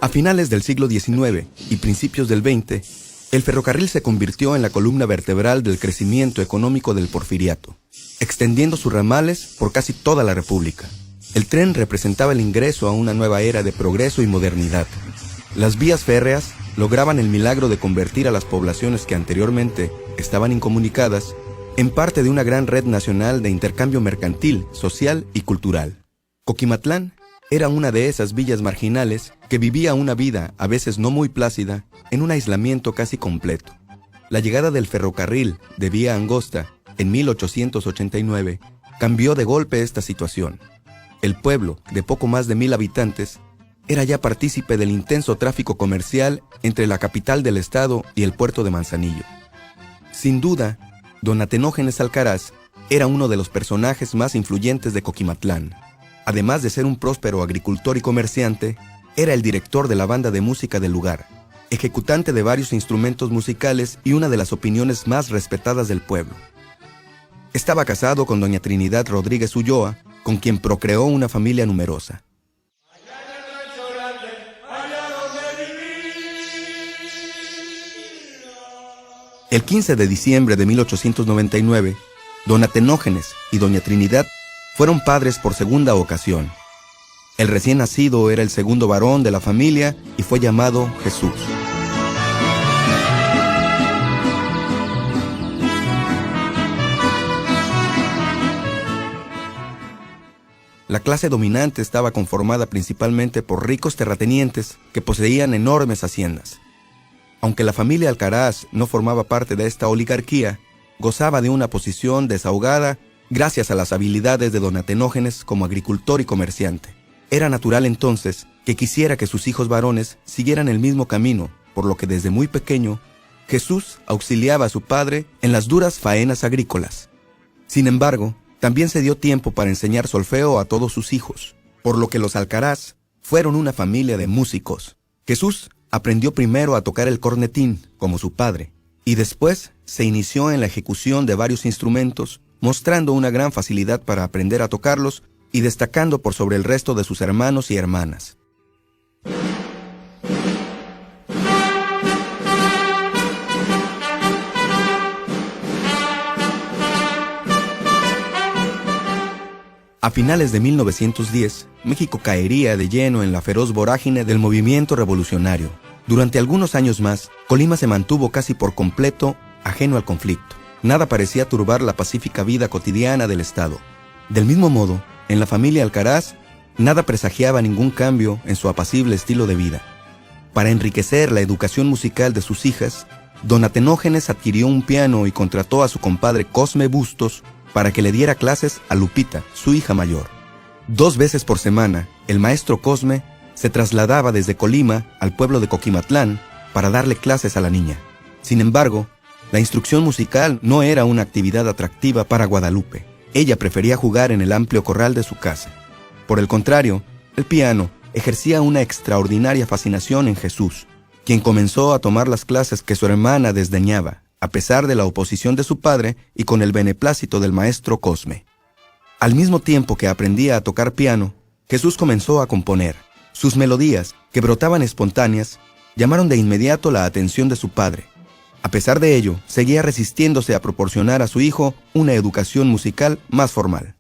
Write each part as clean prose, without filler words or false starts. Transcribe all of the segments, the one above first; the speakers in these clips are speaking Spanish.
A finales del siglo XIX y principios del XX, el ferrocarril se convirtió en la columna vertebral del crecimiento económico del Porfiriato, extendiendo sus ramales por casi toda la República. El tren representaba el ingreso a una nueva era de progreso y modernidad. Las vías férreas lograban el milagro de convertir a las poblaciones que anteriormente estaban incomunicadas en parte de una gran red nacional de intercambio mercantil, social y cultural. Coquimatlán era una de esas villas marginales que vivía una vida, a veces no muy plácida, en un aislamiento casi completo. La llegada del ferrocarril de vía angosta en 1889 cambió de golpe esta situación. El pueblo, de poco más de 1,000 habitantes, era ya partícipe del intenso tráfico comercial entre la capital del estado y el puerto de Manzanillo. Sin duda, don Atenógenes Alcaraz era uno de los personajes más influyentes de Coquimatlán. Además de ser un próspero agricultor y comerciante, era el director de la banda de música del lugar, ejecutante de varios instrumentos musicales y una de las opiniones más respetadas del pueblo. Estaba casado con doña Trinidad Rodríguez Ulloa, con quien procreó una familia numerosa. El 15 de diciembre de 1899, don Atenógenes y doña Trinidad fueron padres por segunda ocasión. El recién nacido era el segundo varón de la familia y fue llamado Jesús. La clase dominante estaba conformada principalmente por ricos terratenientes que poseían enormes haciendas. Aunque la familia Alcaraz no formaba parte de esta oligarquía, gozaba de una posición desahogada gracias a las habilidades de don Atenógenes como agricultor y comerciante. Era natural entonces que quisiera que sus hijos varones siguieran el mismo camino, por lo que desde muy pequeño, Jesús auxiliaba a su padre en las duras faenas agrícolas. Sin embargo, también se dio tiempo para enseñar solfeo a todos sus hijos, por lo que los Alcaraz fueron una familia de músicos. Jesús aprendió primero a tocar el cornetín, como su padre, y después se inició en la ejecución de varios instrumentos, mostrando una gran facilidad para aprender a tocarlos y destacando por sobre el resto de sus hermanos y hermanas. A finales de 1910, México caería de lleno en la feroz vorágine del movimiento revolucionario. Durante algunos años más, Colima se mantuvo casi por completo ajeno al conflicto. Nada parecía turbar la pacífica vida cotidiana del estado. Del mismo modo, en la familia Alcaraz, nada presagiaba ningún cambio en su apacible estilo de vida. Para enriquecer la educación musical de sus hijas, don Atenógenes adquirió un piano y contrató a su compadre Cosme Bustos para que le diera clases a Lupita, su hija mayor. 2 veces por semana, el maestro Cosme se trasladaba desde Colima al pueblo de Coquimatlán para darle clases a la niña. Sin embargo, la instrucción musical no era una actividad atractiva para Guadalupe. Ella prefería jugar en el amplio corral de su casa. Por el contrario, el piano ejercía una extraordinaria fascinación en Jesús, quien comenzó a tomar las clases que su hermana desdeñaba, a pesar de la oposición de su padre y con el beneplácito del maestro Cosme. Al mismo tiempo que aprendía a tocar piano, Jesús comenzó a componer. Sus melodías, que brotaban espontáneas, llamaron de inmediato la atención de su padre, A pesar de ello, seguía resistiéndose a proporcionar a su hijo una educación musical más formal.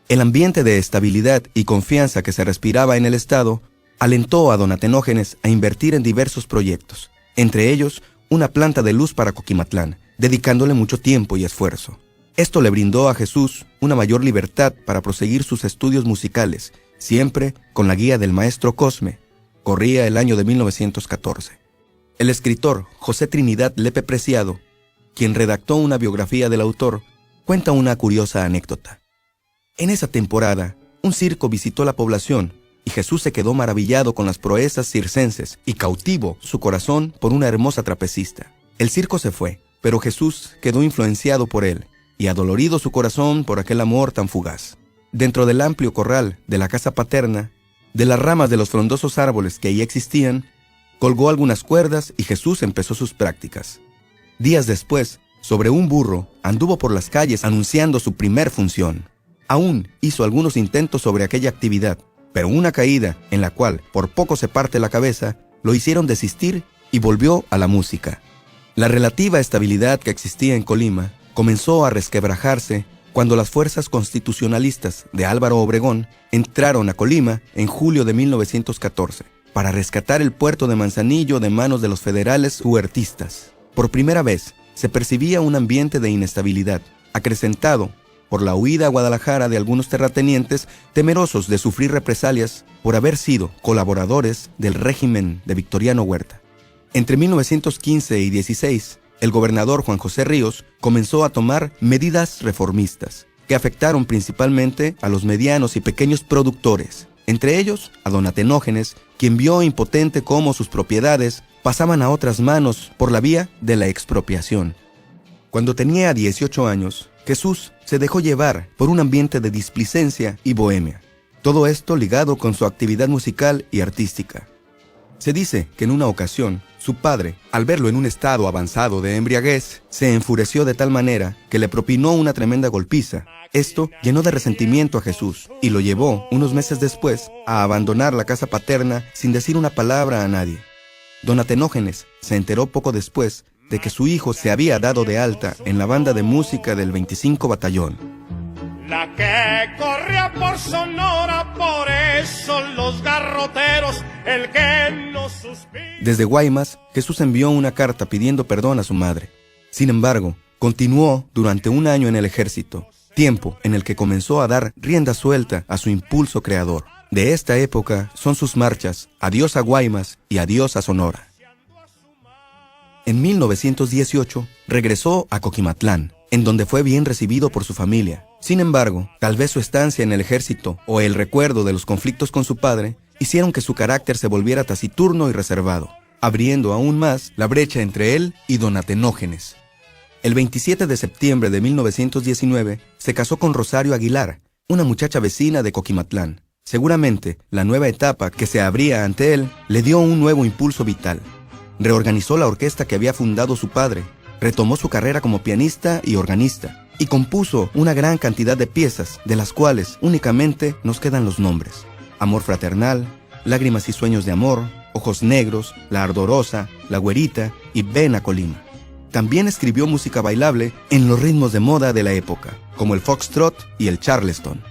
El ambiente de estabilidad y confianza que se respiraba en el Estado alentó a don Atenógenes a invertir en diversos proyectos, entre ellos una planta de luz para Coquimatlán, dedicándole mucho tiempo y esfuerzo. Esto le brindó a Jesús una mayor libertad para proseguir sus estudios musicales, siempre con la guía del maestro Cosme. Corría el año de 1914. El escritor José Trinidad Lepe Preciado, quien redactó una biografía del autor, cuenta una curiosa anécdota. En esa temporada, un circo visitó la población y Jesús se quedó maravillado con las proezas circenses y cautivo su corazón por una hermosa trapecista. El circo se fue, pero Jesús quedó influenciado por él y adolorido su corazón por aquel amor tan fugaz. Dentro del amplio corral de la casa paterna, de las ramas de los frondosos árboles que allí existían, colgó algunas cuerdas y Jesús empezó sus prácticas. Días después, sobre un burro, anduvo por las calles anunciando su primer función. Aún hizo algunos intentos sobre aquella actividad, pero una caída, en la cual por poco se parte la cabeza, lo hicieron desistir y volvió a la música. La relativa estabilidad que existía en Colima comenzó a resquebrajarse cuando las fuerzas constitucionalistas de Álvaro Obregón entraron a Colima en julio de 1914 para rescatar el puerto de Manzanillo de manos de los federales huertistas. Por primera vez se percibía un ambiente de inestabilidad, acrecentado por la huida a Guadalajara de algunos terratenientes temerosos de sufrir represalias por haber sido colaboradores del régimen de Victoriano Huerta. Entre 1915 y 16, el gobernador Juan José Ríos comenzó a tomar medidas reformistas que afectaron principalmente a los medianos y pequeños productores, entre ellos a don Atenógenes, quien vio impotente cómo sus propiedades pasaban a otras manos por la vía de la expropiación. Cuando tenía 18 años, Jesús se dejó llevar por un ambiente de displicencia y bohemia, todo esto ligado con su actividad musical y artística. Se dice que en una ocasión, su padre, al verlo en un estado avanzado de embriaguez, se enfureció de tal manera que le propinó una tremenda golpiza. Esto llenó de resentimiento a Jesús y lo llevó, unos meses después, a abandonar la casa paterna sin decir una palabra a nadie. Don Atenógenes se enteró poco después de que su hijo se había dado de alta en la banda de música del 25 Batallón. La que corría por Sonora, por eso los garroteros, el que no suspira. Desde Guaymas, Jesús envió una carta pidiendo perdón a su madre. Sin embargo, continuó durante un año en el ejército, tiempo en el que comenzó a dar rienda suelta a su impulso creador. De esta época son sus marchas Adiós a Guaymas y Adiós a Sonora. En 1918 regresó a Coquimatlán, en donde fue bien recibido por su familia. Sin embargo, tal vez su estancia en el ejército o el recuerdo de los conflictos con su padre hicieron que su carácter se volviera taciturno y reservado, abriendo aún más la brecha entre él y don Atenógenes. El 27 de septiembre de 1919 se casó con Rosario Aguilar, una muchacha vecina de Coquimatlán. Seguramente, la nueva etapa que se abría ante él le dio un nuevo impulso vital. Reorganizó la orquesta que había fundado su padre, retomó su carrera como pianista y organista, y compuso una gran cantidad de piezas, de las cuales únicamente nos quedan los nombres: Amor Fraternal, Lágrimas y Sueños de Amor, Ojos Negros, La Ardorosa, La Güerita y Ven a Colima. También escribió música bailable en los ritmos de moda de la época, como el foxtrot y el charleston.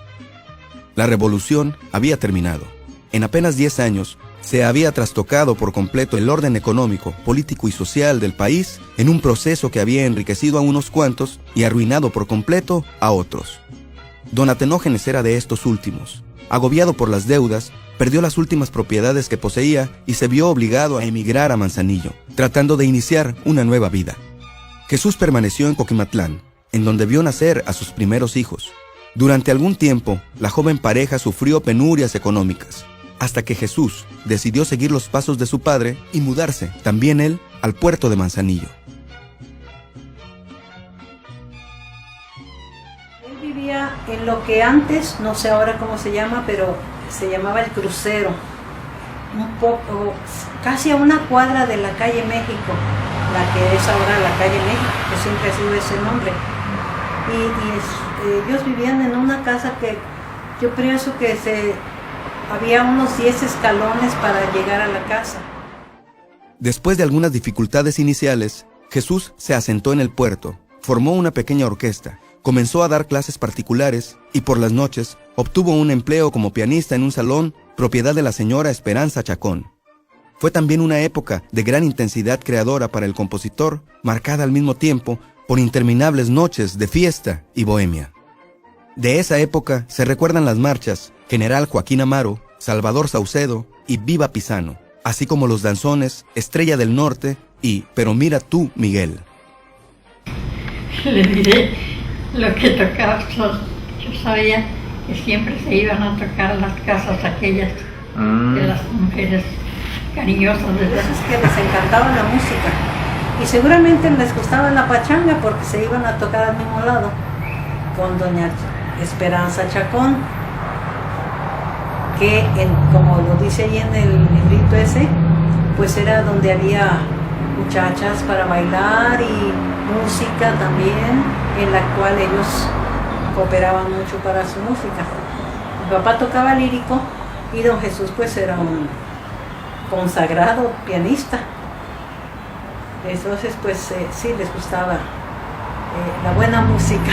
La revolución había terminado. En apenas 10 años, se había trastocado por completo el orden económico, político y social del país en un proceso que había enriquecido a unos cuantos y arruinado por completo a otros. Don Atenógenes era de estos últimos. Agobiado por las deudas, perdió las últimas propiedades que poseía y se vio obligado a emigrar a Manzanillo, tratando de iniciar una nueva vida. Jesús permaneció en Coquimatlán, en donde vio nacer a sus primeros hijos. Durante algún tiempo, la joven pareja sufrió penurias económicas, hasta que Jesús decidió seguir los pasos de su padre y mudarse, también él, al puerto de Manzanillo. Él vivía en lo que antes, no sé ahora cómo se llama, pero se llamaba el Crucero, un poco, casi a una cuadra de la calle México, la que es ahora la calle México, que siempre ha sido ese nombre. Ellos vivían en una casa que yo pienso que había unos 10 escalones para llegar a la casa. Después de algunas dificultades iniciales, Jesús se asentó en el puerto, formó una pequeña orquesta, comenzó a dar clases particulares y por las noches obtuvo un empleo como pianista en un salón propiedad de la señora Esperanza Chacón. Fue también una época de gran intensidad creadora para el compositor, marcada al mismo tiempo por interminables noches de fiesta y bohemia. De esa época se recuerdan las marchas General Joaquín Amaro, Salvador Saucedo y Viva Pisano, así como los danzones Estrella del Norte y Pero mira tú, Miguel. Le diré lo que tocaba. Yo sabía que siempre se iban a tocar las casas aquellas de las mujeres cariñosas, ¿verdad? Es que les encantaba la música y seguramente les gustaba la pachanga porque se iban a tocar al mismo lado con doña Esperanza Chacón, que como lo dice ahí en el librito ese, pues era donde había muchachas para bailar y música también, en la cual ellos cooperaban mucho para su música. Mi papá tocaba lírico y don Jesús pues era un consagrado pianista. Entonces pues sí les gustaba la buena música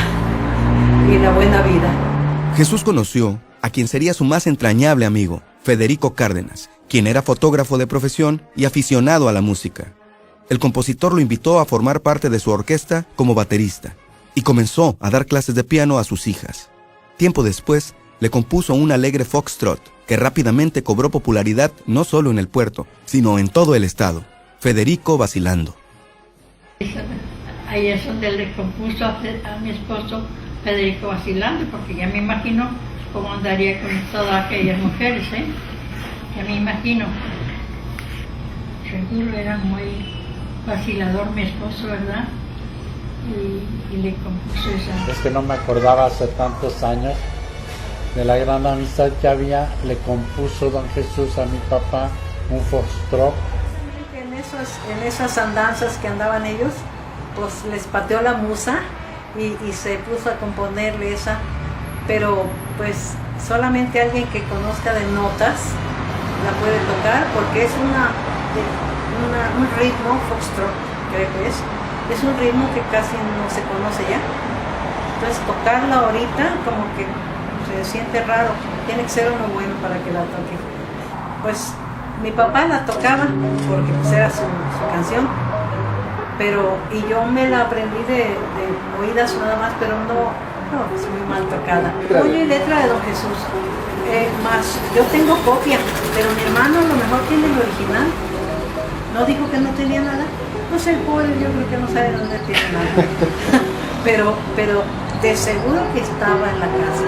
y la buena vida. Jesús conoció a quien sería su más entrañable amigo, Federico Cárdenas, quien era fotógrafo de profesión y aficionado a la música. El compositor lo invitó a formar parte de su orquesta como baterista y comenzó a dar clases de piano a sus hijas. Tiempo después, le compuso un alegre foxtrot que rápidamente cobró popularidad no solo en el puerto, sino en todo el estado, Federico Vacilando. Ahí es donde le compuso a mi esposo Federico Vacilando, porque ya me imagino cómo andaría con todas aquellas mujeres, ya me imagino. Seguro era muy vacilador mi esposo, ¿verdad? Y le compuso esa. Es que no me acordaba hace tantos años de la gran amistad que había. Le compuso don Jesús a mi papá un foxtrot. En esas andanzas que andaban ellos, pues les pateó la musa y se puso a componerle esa, pero pues solamente alguien que conozca de notas la puede tocar, porque es un ritmo foxtrot, creo que es un ritmo que casi no se conoce ya. Entonces tocarla ahorita como que se siente raro, tiene que ser uno bueno para que la toque. Pues mi papá la tocaba porque pues era su canción, y yo me la aprendí de oídas nada más, pero no es muy mal tocada. Oye, letra de don Jesús, más yo tengo copia, pero mi hermano a lo mejor tiene el original. No dijo que no tenía nada. No sé, el pobre, yo creo que no sabe dónde tiene nada. pero de seguro que estaba en la casa.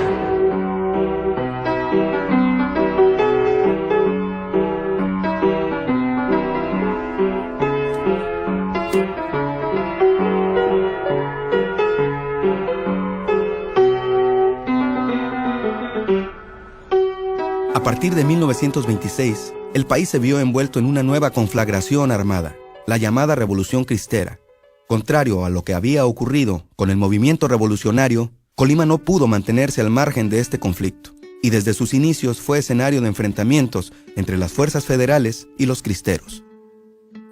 A partir de 1926, el país se vio envuelto en una nueva conflagración armada, la llamada Revolución Cristera. Contrario a lo que había ocurrido con el movimiento revolucionario, Colima no pudo mantenerse al margen de este conflicto, y desde sus inicios fue escenario de enfrentamientos entre las fuerzas federales y los cristeros.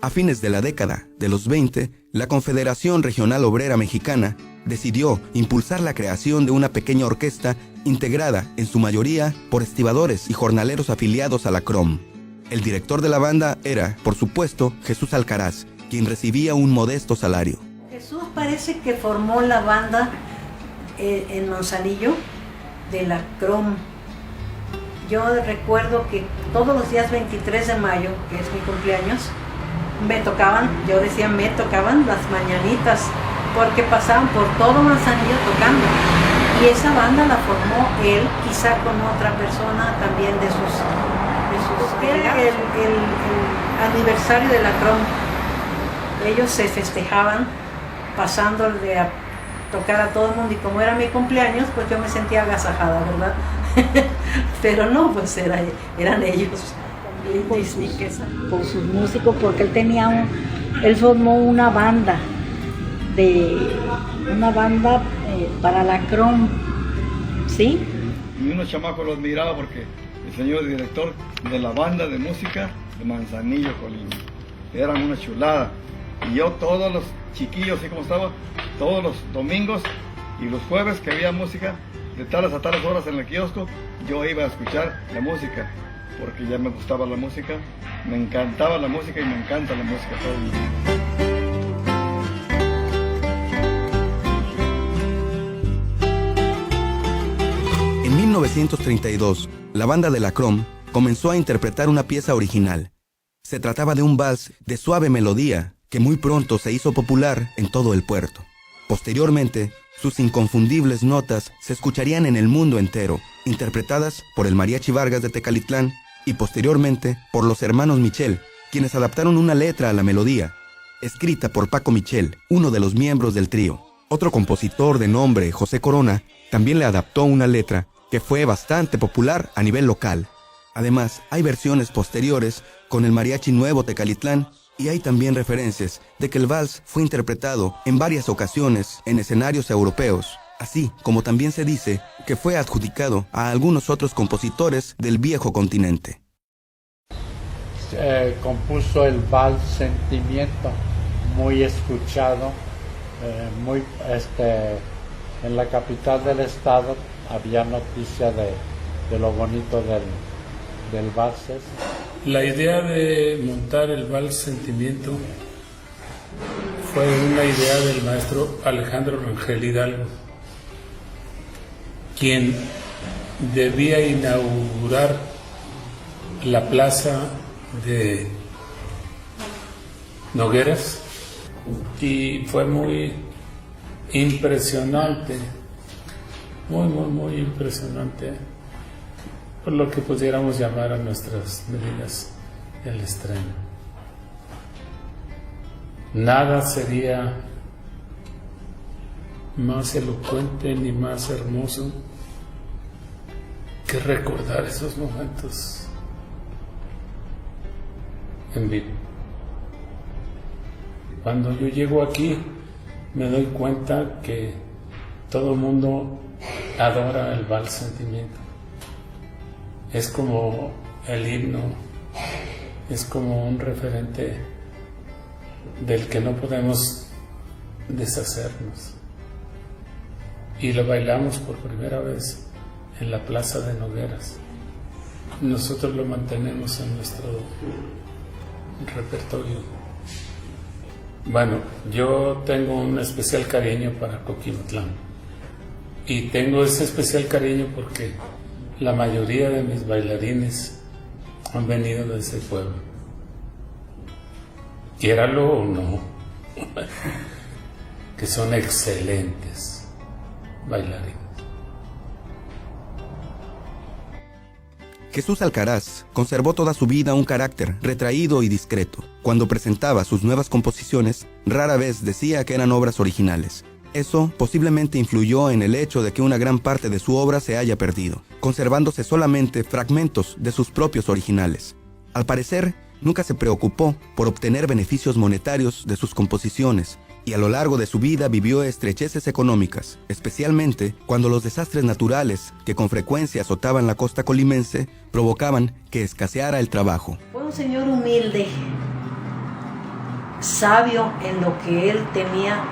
A fines de la década de los 20, la Confederación Regional Obrera Mexicana decidió impulsar la creación de una pequeña orquesta integrada en su mayoría por estibadores y jornaleros afiliados a la CROM. El director de la banda era, por supuesto, Jesús Alcaraz, quien recibía un modesto salario. Jesús parece que formó la banda en Manzanillo de la CROM. Yo recuerdo que todos los días 23 de mayo, que es mi cumpleaños, me tocaban las mañanitas, porque pasaban por todo Manzanillo tocando. Y esa banda la formó él, quizá con otra persona también de sus era el aniversario de la CROM. Ellos se festejaban pasándole a tocar a todo el mundo, y como era mi cumpleaños, pues yo me sentía agasajada, ¿verdad? Pero no, pues eran ellos. Por sus músicos, porque él formó una banda para la CROM, ¿sí? Y unos chamacos los miraba porque el señor director de la banda de música de Manzanillo, Colima, eran una chulada. Y yo todos los chiquillo, así como estaba, todos los domingos y los jueves que había música, de tales a tales horas en el kiosco, yo iba a escuchar la música, porque ya me gustaba la música, me encantaba la música y me encanta la música todavía. En 1932, la banda de la Crom comenzó a interpretar una pieza original. Se trataba de un vals de suave melodía que muy pronto se hizo popular en todo el puerto. Posteriormente, sus inconfundibles notas se escucharían en el mundo entero, interpretadas por el Mariachi Vargas de Tecalitlán y posteriormente por los hermanos Michel, quienes adaptaron una letra a la melodía, escrita por Paco Michel, uno de los miembros del trío. Otro compositor de nombre José Corona también le adaptó una letra que fue bastante popular a nivel local. Además, hay versiones posteriores con el Mariachi Nuevo Tecalitlán y hay también referencias de que el vals fue interpretado en varias ocasiones en escenarios europeos, así como también se dice que fue adjudicado a algunos otros compositores del viejo continente. Compuso el vals Sentimiento, muy escuchado, en la capital del estado había noticia de lo bonito del vals. La idea de montar el vals Sentimiento fue una idea del maestro Alejandro Rangel Hidalgo, quien debía inaugurar la plaza de Nogueras y fue muy impresionante, muy impresionante, por lo que pudiéramos llamar a nuestras medidas el estreno. Nada sería más elocuente ni más hermoso que recordar esos momentos en vivo. Cuando yo llego aquí me doy cuenta que todo el mundo adora el vals Sentimiento. Es como el himno, es como un referente del que no podemos deshacernos. Y lo bailamos por primera vez en la Plaza de Nogueras. Nosotros lo mantenemos en nuestro repertorio. Bueno, yo tengo un especial cariño para Coquimatlán. Y tengo ese especial cariño porque la mayoría de mis bailarines han venido de ese pueblo. Quiéralo o no, que son excelentes bailarines. Jesús Alcaraz conservó toda su vida un carácter retraído y discreto. Cuando presentaba sus nuevas composiciones, rara vez decía que eran obras originales. Eso posiblemente influyó en el hecho de que una gran parte de su obra se haya perdido, conservándose solamente fragmentos de sus propios originales. Al parecer, nunca se preocupó por obtener beneficios monetarios de sus composiciones, y a lo largo de su vida vivió estrecheces económicas, especialmente cuando los desastres naturales que con frecuencia azotaban la costa colimense provocaban que escaseara el trabajo. Fue un señor humilde, sabio en lo que él tenía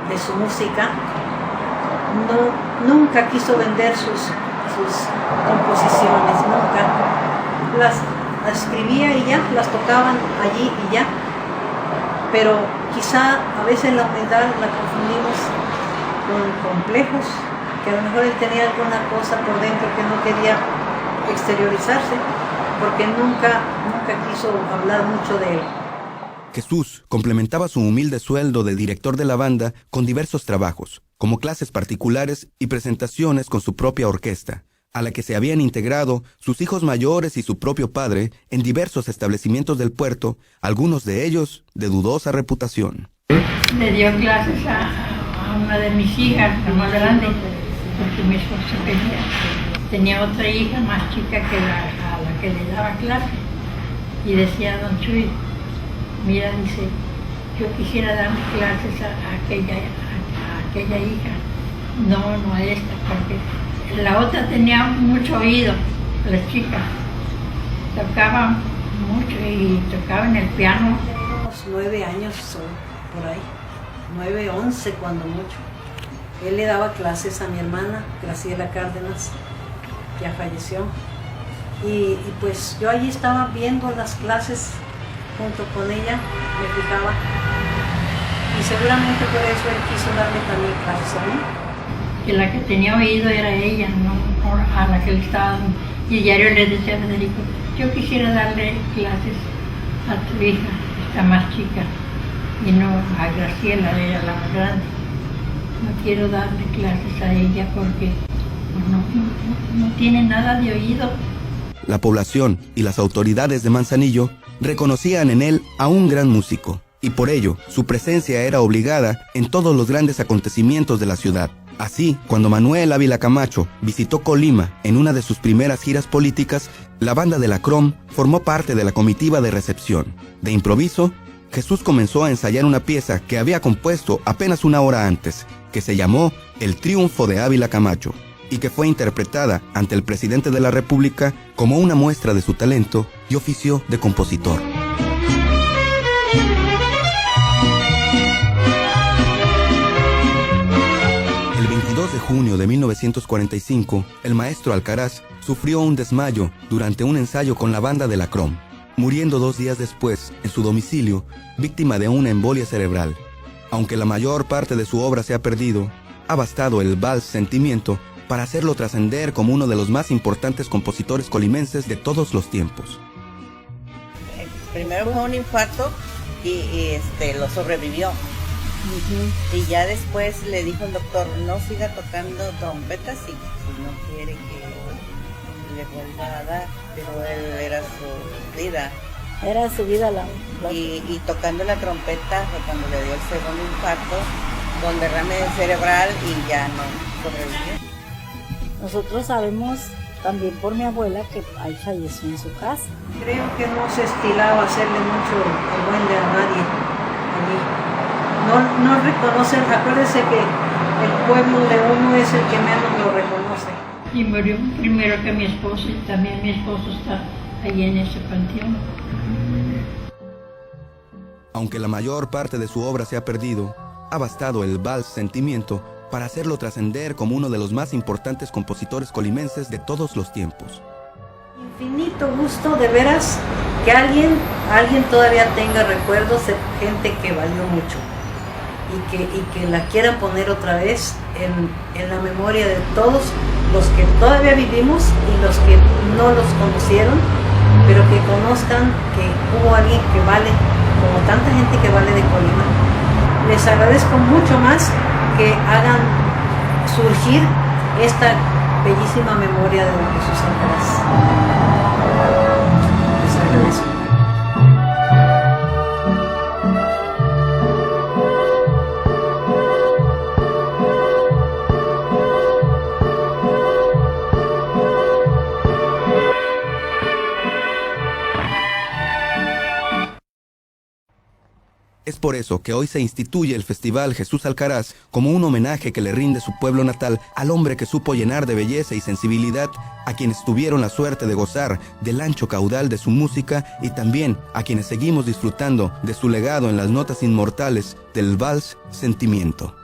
de su música. Nunca quiso vender sus composiciones, nunca. Las escribía y ya, las tocaban allí y ya. Pero quizá a veces la humildad la confundimos con complejos, que a lo mejor él tenía alguna cosa por dentro que no quería exteriorizarse, porque nunca quiso hablar mucho de él. Jesús complementaba su humilde sueldo de director de la banda con diversos trabajos, como clases particulares y presentaciones con su propia orquesta, a la que se habían integrado sus hijos mayores y su propio padre en diversos establecimientos del puerto, algunos de ellos de dudosa reputación. Le dio clases a una de mis hijas, la más grande, porque mi esposo tenía otra hija más chica que a la que le daba clases. Y decía don Chuy, mira, dice, yo quisiera dar clases a aquella hija, no a esta, porque la otra tenía mucho oído, la chica, tocaba mucho y tocaba en el piano. Teníamos 9 años por ahí, 9, 11 cuando mucho. Él le daba clases a mi hermana, Graciela Cárdenas, que ya falleció. Y pues yo allí estaba viendo las clases junto con ella, me fijaba. Y seguramente por eso él quiso darme también clases a mí. Que la que tenía oído era ella, no a la que le estaba dando. Y diario le decía a Federico, yo quisiera darle clases a tu hija, está más chica, y no a Graciela, ella la más grande. No quiero darle clases a ella porque no tiene nada de oído. La población y las autoridades de Manzanillo reconocían en él a un gran músico, y por ello su presencia era obligada en todos los grandes acontecimientos de la ciudad. Así, cuando Manuel Ávila Camacho visitó Colima en una de sus primeras giras políticas, la banda de la CROM formó parte de la comitiva de recepción. De improviso, Jesús comenzó a ensayar una pieza que había compuesto apenas una hora antes, que se llamó El Triunfo de Ávila Camacho, y que fue interpretada ante el presidente de la República como una muestra de su talento y oficio de compositor. El 22 de junio de 1945, el maestro Alcaraz sufrió un desmayo durante un ensayo con la banda de la CROM, muriendo 2 días después en su domicilio, víctima de una embolia cerebral. Aunque la mayor parte de su obra se ha perdido, ha bastado el vals Sentimiento para hacerlo trascender como uno de los más importantes compositores colimenses de todos los tiempos. Primero fue un infarto y lo sobrevivió. Y ya después le dijo el doctor, no siga tocando trompetas y no quiere que le vuelva a dar, pero él era su vida. Era su vida Y tocando la trompeta fue cuando le dio el segundo infarto, con derrame cerebral y ya no sobrevivió. Nosotros sabemos también por mi abuela que ahí falleció en su casa. Creo que no se estilaba hacerle mucho el duende a nadie allí. No reconocen, acuérdense que el pueblo de uno es el que menos lo reconoce. Y murió primero que mi esposo, y también mi esposo está ahí en ese panteón. Aunque la mayor parte de su obra se ha perdido, ha bastado el vals Sentimiento para hacerlo trascender como uno de los más importantes compositores colimenses de todos los tiempos. Infinito gusto, de veras, que alguien todavía tenga recuerdos de gente que valió mucho y que la quieran poner otra vez en la memoria de todos los que todavía vivimos y los que no los conocieron, pero que conozcan que hubo alguien que vale, como tanta gente que vale de Colima. Les agradezco mucho más que hagan surgir esta bellísima memoria de don Jesús Alcaraz. Les agradezco. Es por eso que hoy se instituye el Festival Jesús Alcaraz como un homenaje que le rinde su pueblo natal al hombre que supo llenar de belleza y sensibilidad a quienes tuvieron la suerte de gozar del ancho caudal de su música y también a quienes seguimos disfrutando de su legado en las notas inmortales del vals Sentimiento.